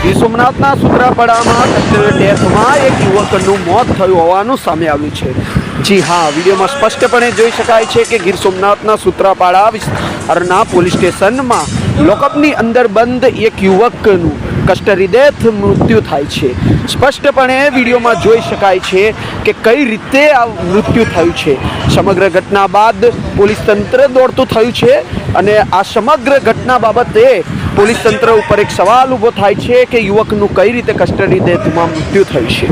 Gir સોમનાથના સૂત્રાપાડામાં custody ડેથમાં એક યુવકનું મોત થયું હોવાનું સામે આવ્યું છે। જી હા, વિડીયોમાં સ્પષ્ટપણે જોઈ શકાય છે કે ગીર સોમનાથના સૂત્રાપાડા વિસ્તારના પોલીસ સ્ટેશનમાં લોકઅપની અંદર બંધ એક યુવકનું કસ્ટડી ડેથ મૃત્યુ થાય છે। સ્પષ્ટપણે વિડીયોમાં જોઈ શકાય છે કે કઈ રીતે આ મૃત્યુ થયું છે। સમગ્ર ઘટના બાદ પોલીસ તંત્ર દોડતું થયું છે અને આ સમગ્ર ઘટના બાબતે પોલીસ તંત્ર ઉપર એક સવાલ ઊભો થાય છે કે યુવકનું કઈ રીતે કસ્ટડી ડેથમાં મૃત્યુ થયું છે।